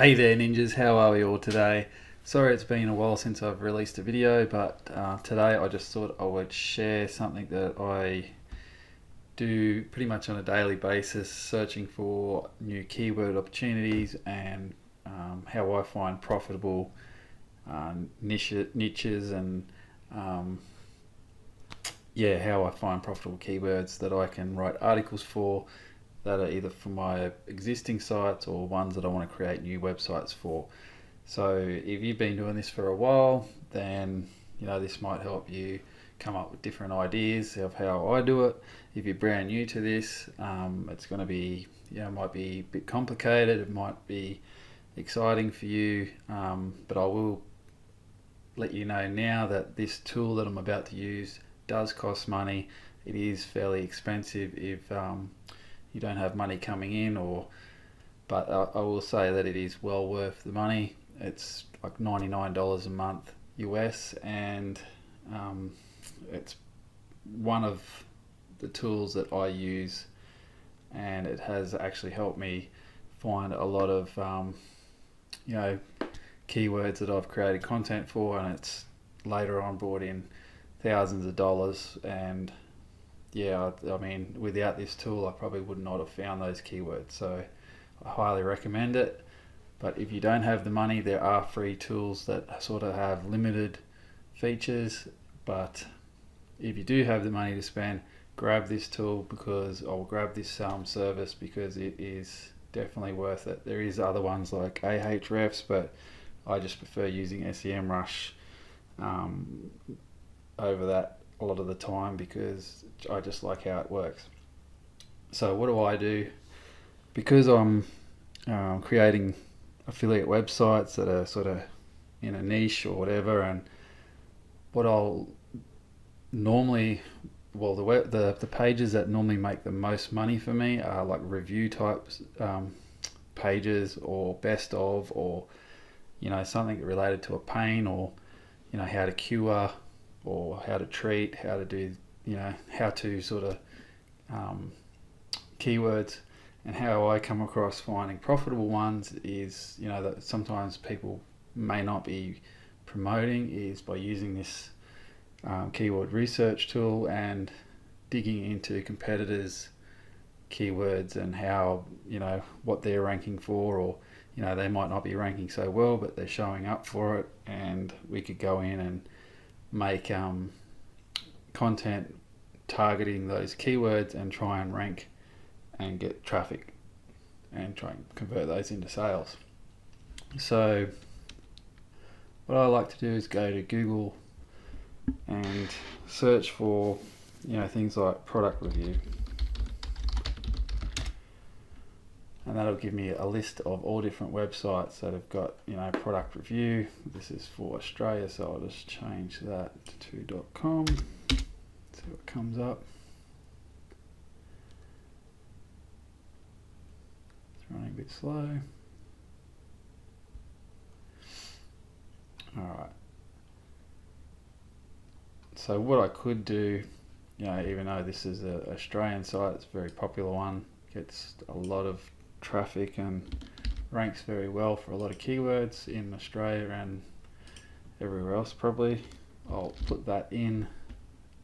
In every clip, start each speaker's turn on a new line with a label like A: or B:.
A: Hey there ninjas, how are we all today? Sorry it's been a while since I've released a video, but today I just thought I would share something that I do pretty much on a daily basis, searching for new keyword opportunities and how I find profitable niches and how I find profitable keywords that I can write articles for that are either for my existing sites or ones that I want to create new websites for. So if you've been doing this for a while, then this might help you come up with different ideas of how I do it. If you're brand new to this, it's going to be might be a bit complicated. It might be exciting for you, but I will let you know now that this tool that I'm about to use does cost money. It is fairly expensive if you don't have money coming in, but I will say that it is well worth the money. It's like $99 a month US, and it's one of the tools that I use, and it has actually helped me find a lot of keywords that I've created content for, and it's later on brought in thousands of dollars. And I mean, without this tool I probably would not have found those keywords, so I highly recommend it. But if you don't have the money, there are free tools that sort of have limited features, but if you do have the money to spend, grab this tool, because I'll grab this service because it is definitely worth it. There is other ones like Ahrefs, but I just prefer using SEMrush over that a lot of the time because I just like how it works. So what do? Because I'm creating affiliate websites that are sort of in a niche or whatever, and what I'll normally, the pages that normally make the most money for me are like review types pages, or best of, or something related to a pain, or how to cure, or how to treat, how to do how to sort of keywords. And how I come across finding profitable ones is that sometimes people may not be promoting is by using this keyword research tool and digging into competitors' keywords and how what they're ranking for, or they might not be ranking so well but they're showing up for it, and we could go in and make content targeting those keywords and try and rank and get traffic and try and convert those into sales. So what I like to do is go to Google and search for things like product review, and that'll give me a list of all different websites that have got product review. This is for Australia, so I'll just change that to .com, see what comes up. It's running a bit slow. Alright, so what I could do, even though this is an Australian site, it's a very popular one, gets a lot of traffic and ranks very well for a lot of keywords in Australia and everywhere else probably. I'll put that in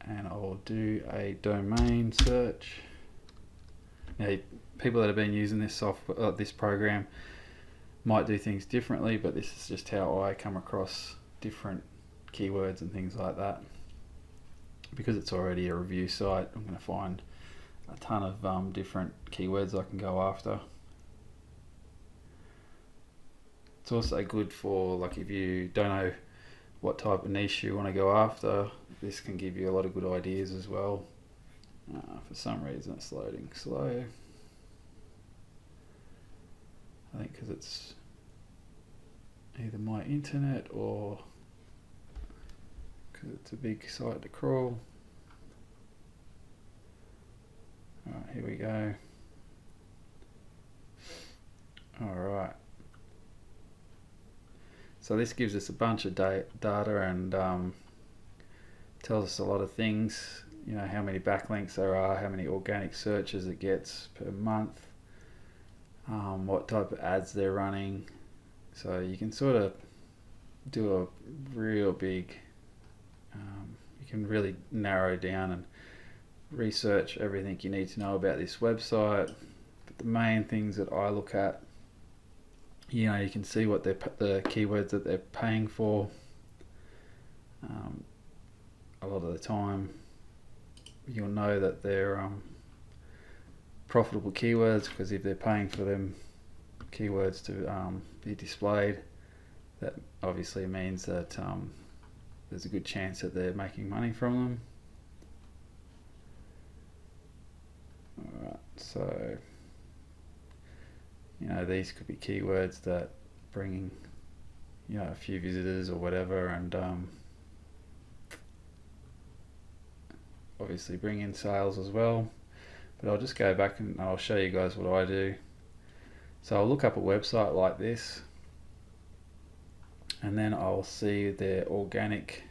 A: and I'll do a domain search. Now, people that have been using this software, this program, might do things differently, but this is just how I come across different keywords and things like that. Because it's already a review site, I'm going to find a ton of different keywords I can go after. It's also good for, like, if you don't know what type of niche you want to go after, this can give you a lot of good ideas as well. For some reason it's loading slow. I think because it's either my internet or because it's a big site to crawl. Alright, here we go. Alright. So this gives us a bunch of data and tells us a lot of things. How many backlinks there are, how many organic searches it gets per month, what type of ads they're running, So you can sort of do a real big, you can really narrow down and research everything you need to know about this website. But the main things that I look at, you can see what the keywords that they're paying for. A lot of the time you'll know that they're profitable keywords, because if they're paying for them keywords to be displayed, that obviously means that there's a good chance that they're making money from them. Alright, so these could be keywords that bringing a few visitors or whatever, and obviously bring in sales as well. But I'll just go back and I'll show you guys what I do. So I'll look up a website like this, and then I'll see their organic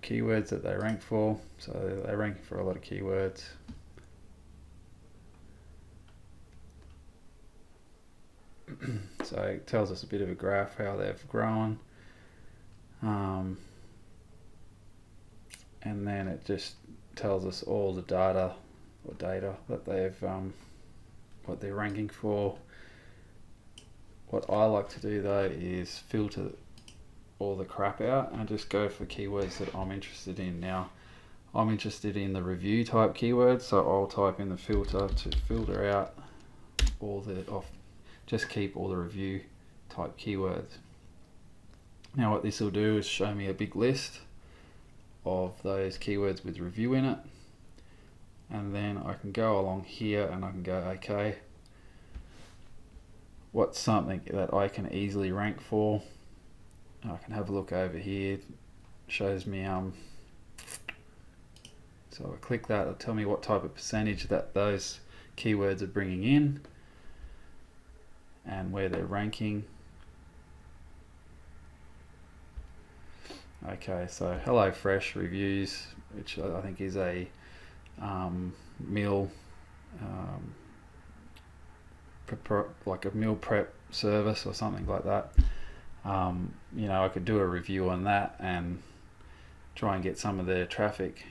A: keywords that they rank for. So they're ranking for a lot of keywords. So it tells us a bit of a graph how they've grown, and then it just tells us all the data that they've what they're ranking for. What I like to do though is filter all the crap out and just go for keywords that I'm interested in. Now I'm interested in the review type keywords, so I'll type in the filter to filter out just keep all the review type keywords. Now what this will do is show me a big list of those keywords with review in it, and then I can go along here and I can go, okay, what's something that I can easily rank for? I can have a look over here. It shows me so I click that, it'll tell me what type of percentage that those keywords are bringing in and where they're ranking. Okay, so HelloFresh reviews, which I think is a meal like a meal prep service or something like that. I could do a review on that and try and get some of their traffic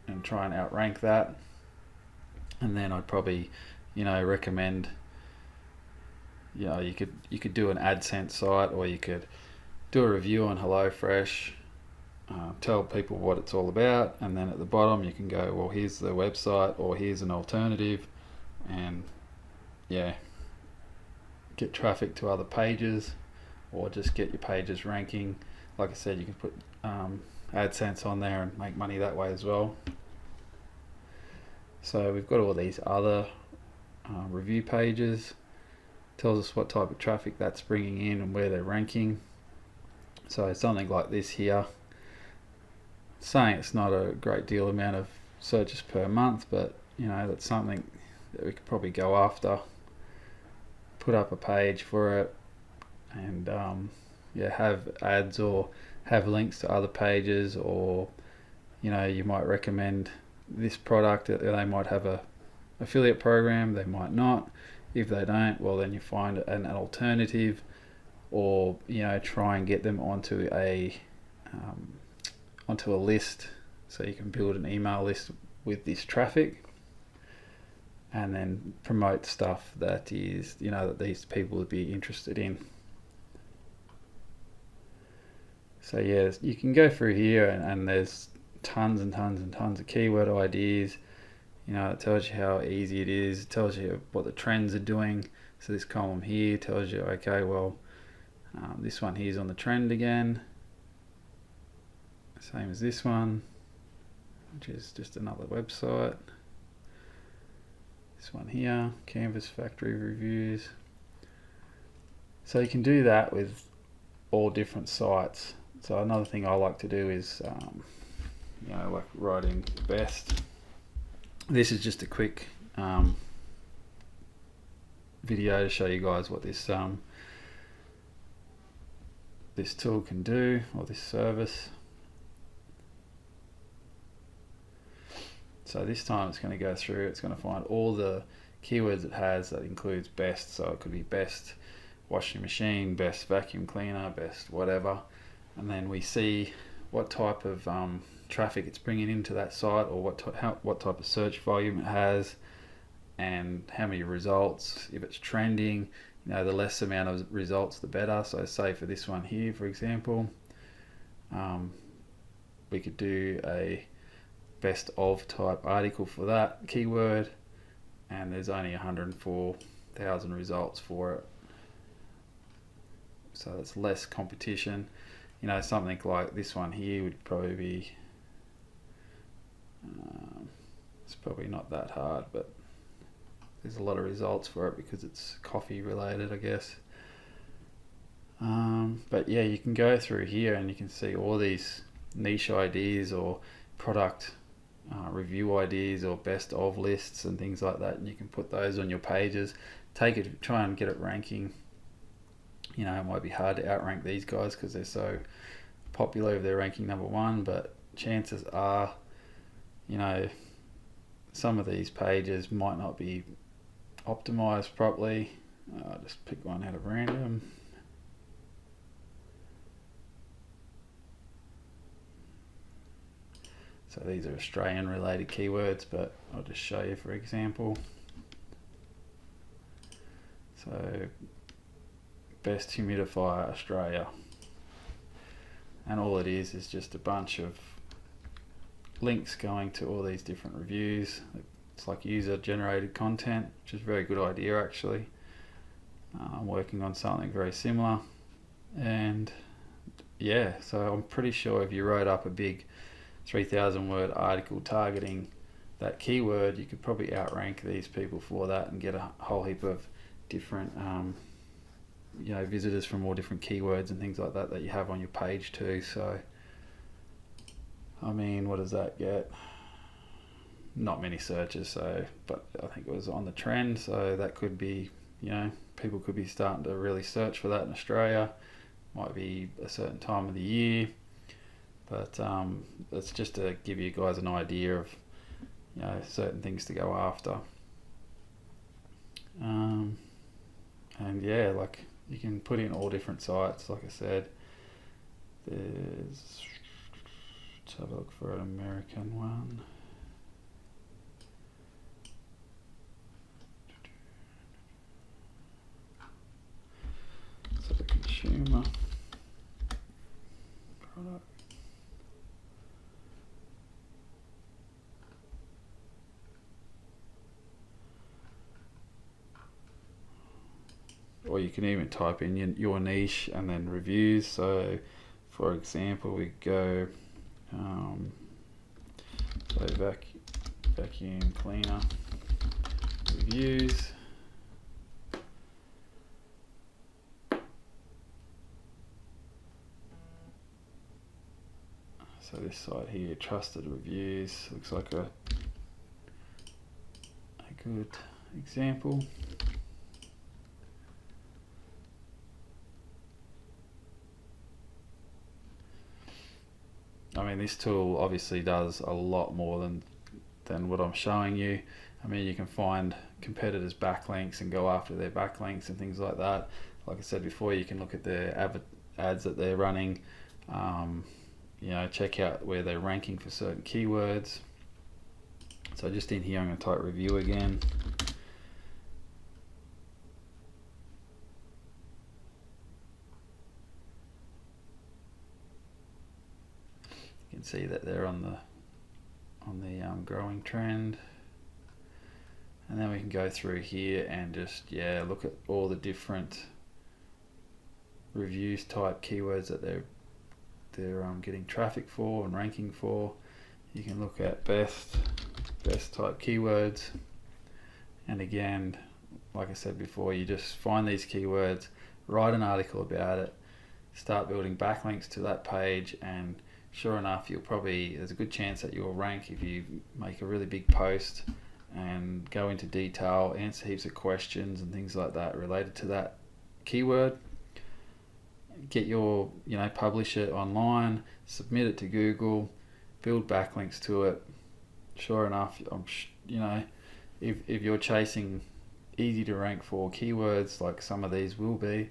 A: and try and outrank that, and then I'd probably recommend, you could do an AdSense site, or you could do a review on HelloFresh, tell people what it's all about, and then at the bottom you can go, well, here's the website, or here's an alternative, and get traffic to other pages, or just get your pages ranking. Like I said, you can put AdSense on there and make money that way as well. So we've got all these other review pages. Tells us what type of traffic that's bringing in and where they're ranking. So something like this here, saying it's not a great deal amount of searches per month, but that's something that we could probably go after, put up a page for it, and have ads or have links to other pages, or you might recommend this product. They might have a affiliate program, they might not. If they don't, well, then you find an alternative, or try and get them onto a list, so you can build an email list with this traffic, and then promote stuff that is that these people would be interested in. So you can go through here, and there's tons and tons and tons of keyword ideas. It tells you how easy it is. It tells you what the trends are doing. So this column here tells you, okay, well, this one here is on the trend again, same as this one, which is just another website. This one here, Canvas Factory Reviews. So you can do that with all different sites. So another thing I like to do is, like writing best. This is just a quick video to show you guys what this this tool can do, or this service. So this time it's going to go through, it's going to find all the keywords it has that includes best. So it could be best washing machine, best vacuum cleaner, best whatever. And then we see what type of traffic it's bringing into that site, or what type of search volume it has, and how many results. If it's trending, the less amount of results the better. So say for this one here, for example, we could do a best of type article for that keyword, and there's only 104,000 results for it. So it's less competition. Something like this one here would probably be, it's probably not that hard, but there's a lot of results for it because it's coffee related, I guess. But yeah, you can go through here and you can see all these niche ideas or product review ideas or best of lists and things like that, and you can put those on your pages. Try and get it ranking. It might be hard to outrank these guys because they're so popular if they're ranking number one, but chances are, some of these pages might not be optimized properly. I'll just pick one out of random. So these are Australian related keywords, but I'll just show you for example. So best humidifier Australia, and all it is just a bunch of links going to all these different reviews. It's like user generated content, which is a very good idea actually. I'm working on something very similar, and yeah, so I'm pretty sure if you wrote up a big 3,000 word article targeting that keyword, you could probably outrank these people for that and get a whole heap of different visitors from all different keywords and things like that you have on your page too. So what does that get? Not many searches, but I think it was on the trend, so that could be, people could be starting to really search for that in Australia. Might be a certain time of the year, but it's just to give you guys an idea of certain things to go after. And yeah, like you can put in all different sites. Like I said, let's have a look for an American one. So the consumer product. Or you can even type in your niche and then reviews. So for example, we go vacuum cleaner reviews. So this site here, trusted reviews, looks like a good example. This tool obviously does a lot more than what I'm showing you. You can find competitors' backlinks and go after their backlinks and things like that. Like I said before, you can look at their ads that they're running, check out where they're ranking for certain keywords. So just in here, I'm going to type review again. You can see that they're on the growing trend, and then we can go through here and just look at all the different reviews type keywords that they're getting traffic for and ranking for. You can look at best type keywords, and again, like I said before, you just find these keywords, write an article about it, start building backlinks to that page, and sure enough, there's a good chance that you'll rank if you make a really big post and go into detail, answer heaps of questions and things like that related to that keyword. Get publish it online, submit it to Google, build backlinks to it. Sure enough, if you're chasing easy to rank for keywords like some of these will be,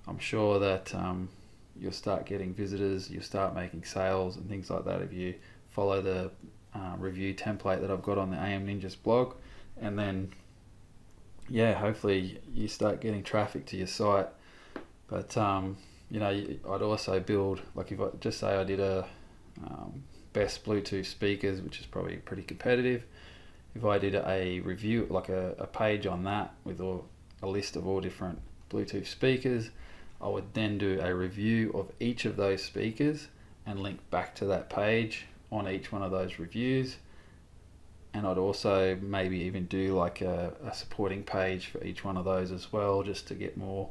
A: I'm sure that you'll start getting visitors, you'll start making sales and things like that if you follow the review template that I've got on the AM Ninjas blog. And then hopefully you start getting traffic to your site. But I'd also build, like if I just say I did a best Bluetooth speakers, which is probably pretty competitive. If I did a review, like a page on that with a list of all different Bluetooth speakers, I would then do a review of each of those speakers and link back to that page on each one of those reviews. And I'd also maybe even do like a supporting page for each one of those as well, just to get more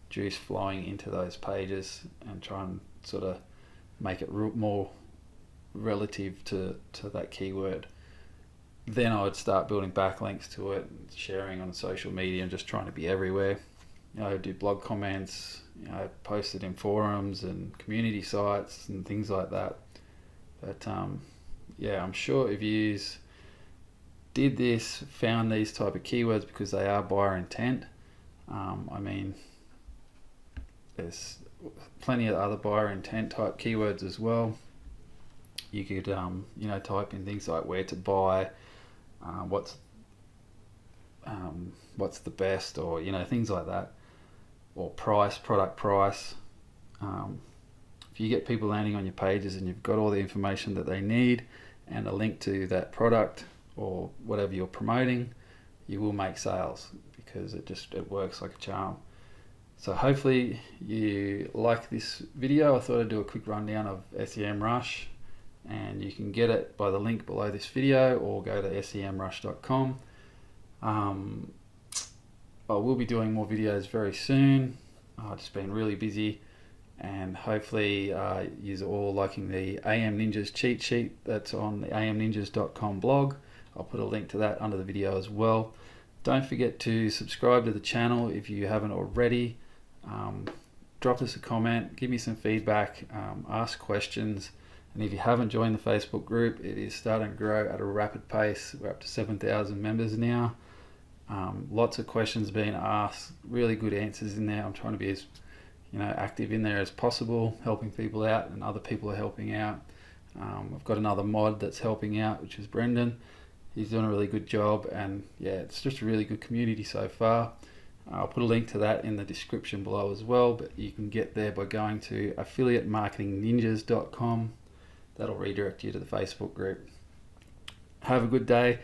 A: juice flowing into those pages and try and sort of make it more relative to that keyword. Then I would start building backlinks to it, sharing on social media and just trying to be everywhere. Do blog comments, post it in forums and community sites and things like that. But I'm sure if you did this, found these type of keywords, because they are buyer intent. There's plenty of other buyer intent type keywords as well. You could type in things like where to buy, what's the best, or things like that, or price, product price. If you get people landing on your pages and you've got all the information that they need and a link to that product or whatever you're promoting, you will make sales, because it works like a charm. So hopefully you like this video. I thought I'd do a quick rundown of SEMrush, and you can get it by the link below this video or go to semrush.com. I will be doing more videos very soon. I've just been really busy, and hopefully you're all liking the AM Ninjas cheat sheet that's on the amninjas.com blog. I'll put a link to that under the video as well. Don't forget to subscribe to the channel if you haven't already. Drop us a comment, give me some feedback, ask questions. And if you haven't joined the Facebook group, it is starting to grow at a rapid pace. We're up to 7,000 members now. Lots of questions being asked, really good answers in there. I'm trying to be as active in there as possible, helping people out, and other people are helping out. I've got another mod that's helping out, which is Brendan. He's doing a really good job, and it's just a really good community so far. I'll put a link to that in the description below as well, but you can get there by going to affiliatemarketingninjas.com. That'll redirect you to the Facebook group. Have a good day.